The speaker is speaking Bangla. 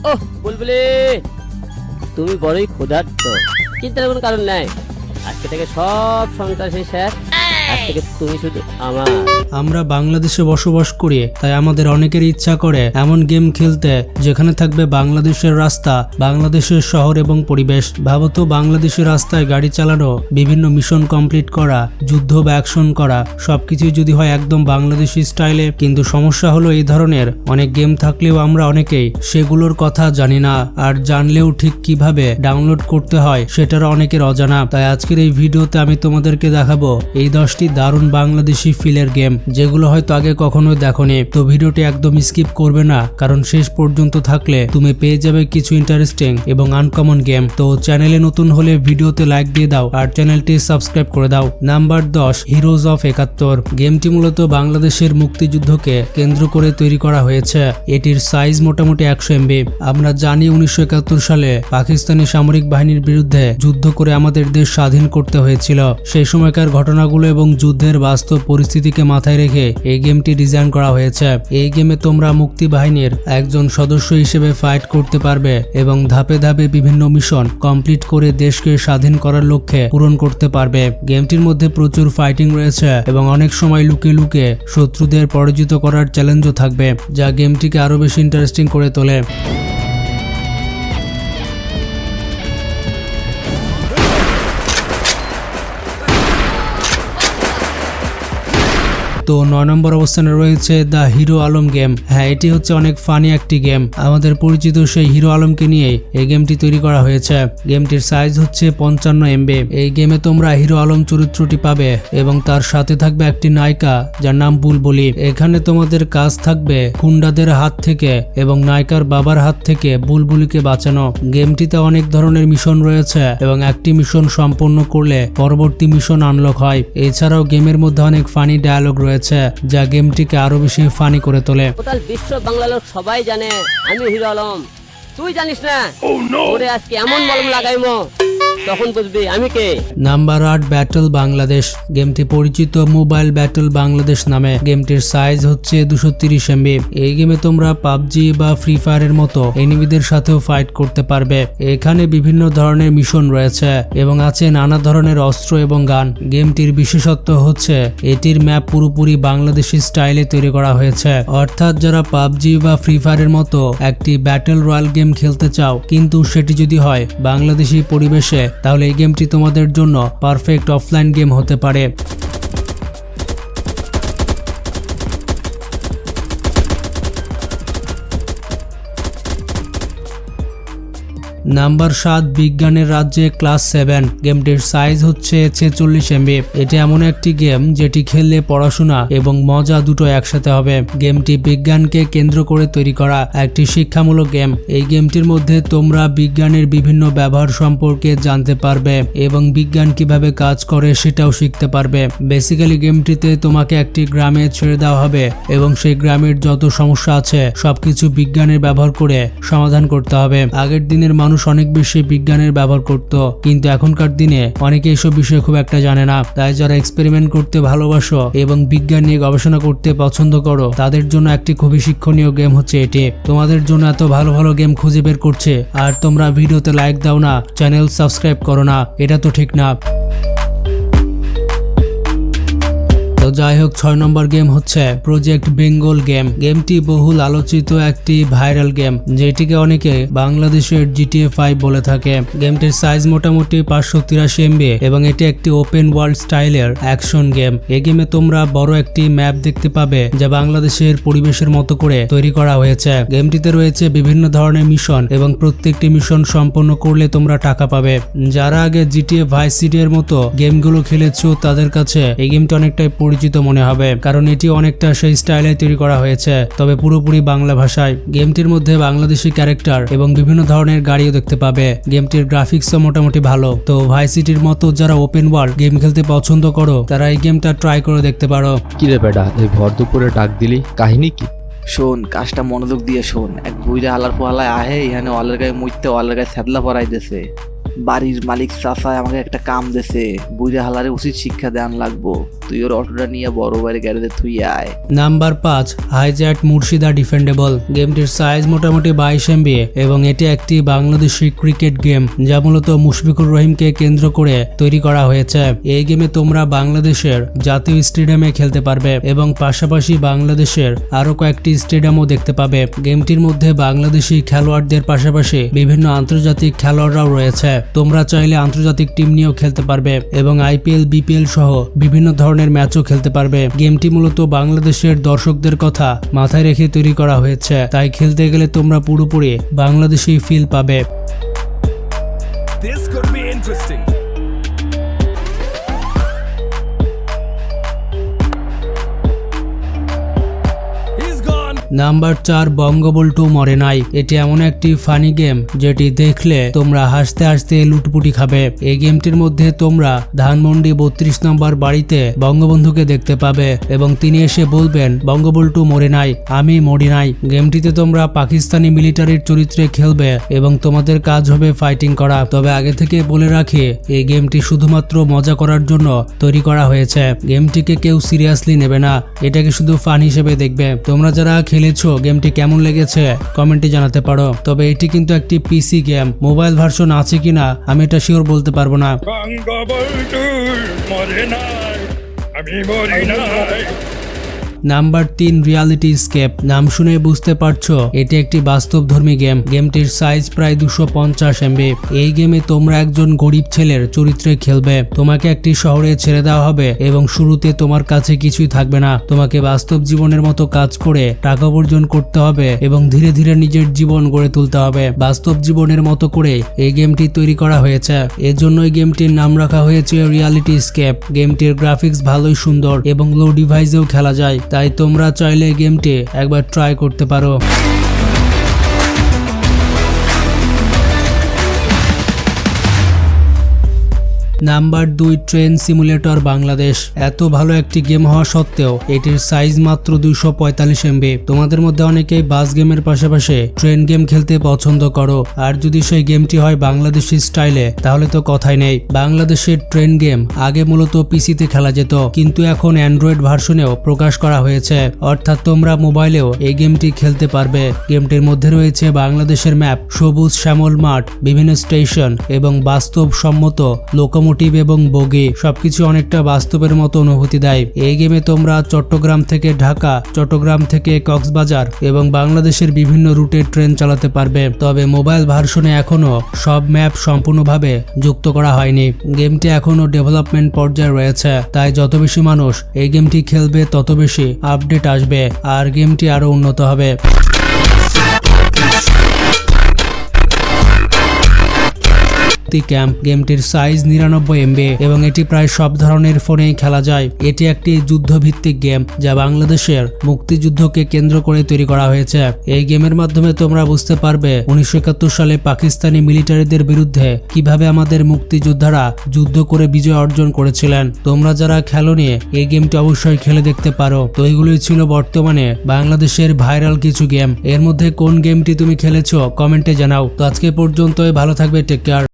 ওহ বুলবুলি, তুমি বড়ই ক্ষুধার্ত, চিন্তার কোনো কারণ নাই। আজকে থেকে সব সন্ত্রাসী শেষ, আজ থেকে তুমি শুধু আমার। আমরা বাংলাদেশে বসবাস করি, তাই আমাদের অনেকের ইচ্ছা করে এমন গেম খেলতে যেখানে থাকবে বাংলাদেশের রাস্তা, বাংলাদেশের শহর এবং পরিবেশ। ভাবতো বাংলাদেশের রাস্তায় গাড়ি চালানো, বিভিন্ন মিশন কমপ্লিট করা, যুদ্ধ বা অ্যাকশন করা, সবকিছুই যদি হয় একদম বাংলাদেশি স্টাইলে। কিন্তু সমস্যা হলো এই ধরনের অনেক গেম থাকলেও আমরা অনেকেই সেগুলোর কথা জানি না, আর জানলেও ঠিক কিভাবে ডাউনলোড করতে হয় সেটারও অনেকের অজানা। তাই আজকের এই ভিডিওতে আমি তোমাদেরকে দেখাবো এই 10টি দারুণ বাংলাদেশি ফিলের গেম, যেগুলো হয়তো আগে কখনোই দেখোনি। তো ভিডিওটি একদম স্কিপ করবে না, কারণ শেষ পর্যন্ত থাকলে তুমি পেয়ে যাবে কিছু ইন্টারেস্টিং এবং আনকমন গেম। তো চ্যানেলে নতুন হলে ভিডিওতে লাইক দিয়ে দাও আর চ্যানেলটি সাবস্ক্রাইব করে দাও। Number 10, heroes of 71। গেমটি মূলত বাংলাদেশের মুক্তিযুদ্ধকে কেন্দ্র করে তৈরি করা হয়েছে। এটির সাইজ মোটামুটি 100 MB। আমরা জানি 1971 সালে পাকিস্তানি সামরিক বাহিনীর বিরুদ্ধে যুদ্ধ করে আমাদের দেশ স্বাধীন করতে হয়েছিল। সেই সময়কার ঘটনাগুলো এবং যুদ্ধের বাস্তব পরিস্থিতিকে মাথায় রেখে এই গেমটি ডিজাইন করা হয়েছে। এই গেমে তোমরা মুক্তি বাহিনীর একজন সদস্য হিসেবে ফাইট করতে পারবে এবং ধাপে ধাপে বিভিন্ন মিশন কমপ্লিট করে দেশকে স্বাধীন করার লক্ষ্যে পূরণ করতে পারবে। গেমটির মধ্যে প্রচুর ফাইটিং রয়েছে এবং অনেক সময় লুকিয়ে লুকিয়ে শত্রুদের পরাজিত করার চ্যালেঞ্জও থাকবে, যা গেমটিকে আরো বেশি ইন্টারেস্টিং করে তোলে। তো 9 নম্বর অবস্থানে রয়েছে দ্য হিরো আলম গেম। হ্যাঁ, এটি হচ্ছে অনেক ফানি একটি গেম। আমাদের পরিচিত সেই হিরো আলমকে নিয়ে এই গেমটি তৈরি করা হয়েছে। গেমটির সাইজ হচ্ছে 55 MB। এই গেমে তোমরা হিরো আলম চরিত্রটি পাবে এবং তার সাথে থাকবে একটি নায়িকা যার নাম বুলবুলি। এখানে তোমাদের কাজ থাকবে গুন্ডাদের হাত থেকে এবং নায়িকার বাবার হাত থেকে বুলবুলিকে বাঁচানো। গেমটিতে অনেক ধরনের মিশন রয়েছে এবং একটি মিশন সম্পন্ন করলে পরবর্তী মিশন আনলক হয়। এছাড়াও গেমের মধ্যে অনেক ফানি ডায়ালগ রয়েছে, যা গেমটিকে আরো বেশি ফানি করে তোলে। টোটাল বিশ্ব বাংলা লোক সবাই জানে আমি হিরো আলম, তুই জানিস না? ওরে আজকে এমন মলম লাগাইমো তখন বুঝবি আমি কে। Number 8, battle Bangladesh. গেমটি পরিচিত মোবাইল ব্যাটল বাংলাদেশ নামে। গেমটির সাইজ হচ্ছে 230 MB। এই গেমে তোমরা পাবজি বা ফ্রি ফায়ারের মতো এনিমিদের সাথেও ফাইট করতে পারবে। এখানে বিভিন্ন ধরনের মিশন রয়েছে এবং আছে নানা ধরনের অস্ত্র এবং গান। গেমটির বিশেষত্ব হচ্ছে এটির ম্যাপ পুরোপুরি বাংলাদেশি স্টাইলে তৈরি করা হয়েছে। অর্থাৎ যারা পাবজি বা ফ্রি ফায়ারের মতো একটি ব্যাটল রয়্যাল গেম খেলতে চাও, কিন্তু সেটি যদি হয় বাংলাদেশি পরিবেশে, তাহলে এই গেমটি তোমাদের জন্য পারফেক্ট অফলাইন গেম হতে পারে। নাম্বার 7, বিজ্ঞানের রাজ্যে ক্লাস 7। গেমটির সাইজ হচ্ছে 46 MB। এটি এমন একটি গেম যেটি খেললে পড়াশোনা এবং মজা দুটো একসাথে হবে। গেমটি বিজ্ঞানকে কেন্দ্র করে তৈরি করা একটি শিক্ষামূলক গেম। এই গেমটির মধ্যে তোমরা বিজ্ঞানের বিভিন্ন ব্যবহার সম্পর্কে জানতে পারবে এবং বিজ্ঞান কিভাবে কাজ করে সেটাও শিখতে পারবে। বেসিক্যালি গেমটিতে তোমাকে একটি গ্রামে ছেড়ে দেওয়া হবে এবং সেই গ্রামের যত সমস্যা আছে সবকিছু বিজ্ঞানের ব্যবহার করে সমাধান করতে হবে। আগের দিনের মানুষ অনেক বেশি বিজ্ঞানের ব্যবহার করত, কিন্তু এখনকার দিনে অনেকে এসব বিষয়ে খুব একটা জানে না। তাই যারা এক্সপেরিমেন্ট করতে ভালোবাসো এবং বিজ্ঞান নিয়ে গবেষণা করতে পছন্দ করো, তাদের জন্য একটি খুবই শিক্ষণীয় গেম হচ্ছে এটি। তোমাদের জন্য এত ভালো ভালো গেম খুঁজে বের করছে আর তোমরা ভিডিওতে লাইক দাও না, চ্যানেল সাবস্ক্রাইব করো না, এটা তো ঠিক না। তো যাই হোক, 6 নম্বর গেম হচ্ছে প্রজেক্ট বেঙ্গল গেম। গেমটি বহুল আলোচিত একটি ভাইরাল গেম, যেটিকে অনেকে বাংলাদেশের GTA 5 বলে থাকে। গেমটির সাইজ মোটামুটি 583 MB এবং এটি একটি ওপেন ওয়ার্ল্ড স্টাইলের অ্যাকশন গেম। এই গেমে তোমরা বড় একটি ম্যাপ দেখতে পাবে যা বাংলাদেশের পরিবেশের মতো করে তৈরি করা হয়েছে। গেমটিতে রয়েছে বিভিন্ন ধরনের মিশন এবং প্রত্যেকটি মিশন সম্পন্ন করলে তোমরা টাকা পাবে। যারা আগে GTA Vice City এর মতো গেমগুলো খেলেছো তাদের কাছে এই গেমটি অনেকটাই পরিচিত মনে হবে, কারণ এটি অনেকটা সেই স্টাইলে তৈরি করা হয়েছে, তবে পুরোপুরি বাংলা ভাষায়। গেমটির মধ্যে বাংলাদেশি ক্যারেক্টার এবং বিভিন্ন ধরনের গাড়িও দেখতে পাবে। গেমটির গ্রাফিক্সও মোটামুটি ভালো। তো ভাই সিটির মতো যারা ওপেন ওয়ার্ল্ড গেম খেলতে পছন্দ করো, তারা এই গেমটা ট্রাই করে দেখতে পারো। কি রে বেটা, এই ভর দুপুরে ডাক দিলি, কাহিনী কি? শোন, কাজটা মনোযোগ দিয়ে শোন। এক বুইরা আলার পোহালায় আহে এখানে অলের গায়ে মুইতে অলের গায়ে স্যাদলা পরাই দেছে। বাড়ির মালিক চাচায় আমাকে একটা কাম দেছে, বুইরা হালারে উচিত শিক্ষা দেন লাগবো। তুই ওর অটোটা নিয়ে বড় ভাইয়ের গ্যারেজে থুই আয়। নাম্বার 5 হাইজ্যাট মুর্শিদা ডিফেন্ডেবল। গেমটির সাইজ মোটামুটি 22 MB এবং এটি একটি বাংলাদেশি ক্রিকেট গেম যা মূলত মুশফিকুর রহিমকে কেন্দ্র করে তৈরি করা হয়েছে। এই গেমে তোমরা বাংলাদেশের জাতীয় স্টেডিয়ামে খেলতে পারবে এবং পাশাপাশি বাংলাদেশের আরো কয়েকটি স্টেডিয়ামও দেখতে পাবে। গেমটির মধ্যে বাংলাদেশি খেলোয়াড়দের পাশাপাশি বিভিন্ন আন্তর্জাতিক খেলোয়াড়রাও রয়েছে। তোমরা চাইলে আন্তর্জাতিক টিম নিয়েও খেলতে পারবে এবং IPL BPL সহ বিভিন্ন ধরনের ম্যাচও খেলতে পারবে। গেমটি মূলত বাংলাদেশের দর্শকদের কথা মাথায় রেখে তৈরি করা হয়েছে, তাই খেলতে গেলে তোমরা পুরোপুরি বাংলাদেশি ফিল পাবে। This could be interesting. He's gone. Number 4 Bangabandhu মরে নাই। এটি এমন একটি ফানি গেম যেটি দেখলে তোমরা হাসতে হাসতে লুটপুটি খাবে। এই গেমটির মধ্যে তোমরা ধানমন্ডি 32 নম্বর বাড়িতে বঙ্গবন্ধুকে দেখতে পাবে এবং তিনি এসে বলবেন বঙ্গবল্টু মরে নাই, আমি মরি নাই। গেমটিতে তোমরা পাকিস্তানি মিলিটারির চরিত্রে খেলবে এবং তোমাদের কাজ হবে ফাইটিং করা। তবে আগে থেকে বলে রাখি এই গেমটি শুধুমাত্র মজা করার জন্য তৈরি করা হয়েছে। গেমটিকে কেউ সিরিয়াসলি নেবে না, এটাকে শুধু ফান হিসেবে দেখবে। তোমরা যারা খেলেছো গেমটি কেমন লেগেছে কমেন্টে জানাতে পারো। তবে এটি কিন্তু একটি পিসি গেম, মোবাইল ভার্সন আছে কিনা আমি এটা শিওর বলতে পারবো না। বঙ্গবন্ধু মরে নাই, আমি মরি নাই। Number 3 reality escape. নাম শুনে বুঝতে পারছো এটি একটি বাস্তবধর্মী গেম। গেমটির সাইজ প্রায় 250 MB। এই গেমে তোমরা একজন গরিব ছেলের চরিত্রে খেলবে। তোমাকে একটি শহরে ছেড়ে দেওয়া হবে এবং শুরুতে তোমার কাছে কিছুই থাকবে না। তোমাকে বাস্তব জীবনের মতো কাজ করে টাকা উপার্জন করতে হবে এবং ধীরে ধীরে নিজের জীবন গড়ে তুলতে হবে। বাস্তব জীবনের মতো করে এই গেমটি তৈরি করা হয়েছে, এজন্যই গেমটির নাম রাখা হয়েছে রিয়ালিটি স্কেপ। গেমটির গ্রাফিক্স ভালোই সুন্দর এবং লো ডিভাইসেও খেলা যায়, তাই তোমরা চাইলে গেমটি একবার ট্রাই করতে পারো। Number 2 train simulator Bangladesh. এত ভালো একটি গেম হওয়া সত্ত্বেও এটির সাইজ মাত্র 245 MB। তোমাদের মধ্যে অনেকেই বাস গেমের পাশাপাশি ট্রেন গেম খেলতে পছন্দ করো, আর যদি সেই গেমটি হয় বাংলাদেশি স্টাইলে তাহলে তো কথাই নেই। বাংলাদেশের ট্রেন গেম আগে মূলত পিসিতে খেলা যেত, কিন্তু এখন অ্যান্ড্রয়েড ভার্সনেও প্রকাশ করা হয়েছে, অর্থাৎ তোমরা মোবাইলেও এই গেমটি খেলতে পারবে। গেমটির মধ্যে রয়েছে বাংলাদেশের ম্যাপ, সবুজ শ্যামল মাঠ, বিভিন্ন স্টেশন এবং বাস্তবসম্মত লোকোমোটিভ এবং বগি, সবকিছু অনেকটা বাস্তবের মতো অনুভূতি দেয়। এই গেমে তোমরা চট্টগ্রাম থেকে ঢাকা, চট্টগ্রাম থেকে কক্সবাজার এবং বাংলাদেশের বিভিন্ন রুটে ট্রেন চালাতে পারবে। তবে মোবাইল ভার্সনে এখনো সব ম্যাপ সম্পূর্ণভাবে যুক্ত করা হয়নি। গেমটি এখনো ডেভেলপমেন্ট পর্যায়ে রয়েছে, তাই যত বেশি মানুষ এই গেমটি খেলবে তত বেশি আপডেট আসবে আর গেমটি আরো উন্নত হবে। ক্যাম্প। গেমটির সাইজ 99 MB এবং এটি প্রায় সব ধরনের ফোনেই খেলা যায়। এটি একটি যুদ্ধভিত্তিক গেম যা বাংলাদেশের মুক্তিযুদ্ধকে কেন্দ্র করে তৈরি করা হয়েছে। এই গেমের মাধ্যমে তোমরা বুঝতে পারবে 1971 সালে পাকিস্তানি মিলিটারিদের বিরুদ্ধে কিভাবে আমাদের মুক্তিযোদ্ধারা যুদ্ধ করে বিজয় অর্জন করেছিলেন। তোমরা যারা খেলোনি এই গেমটি অবশ্যই খেলে দেখতে পারো। তো এগুলোই ছিল বর্তমানে বাংলাদেশের ভাইরাল কিছু গেম। এর মধ্যে কোন গেমটি তুমি খেলেছো কমেন্টে জানাও। তো আজকে পর্যন্তই, ভালো থাকবে, টেক কেয়ার।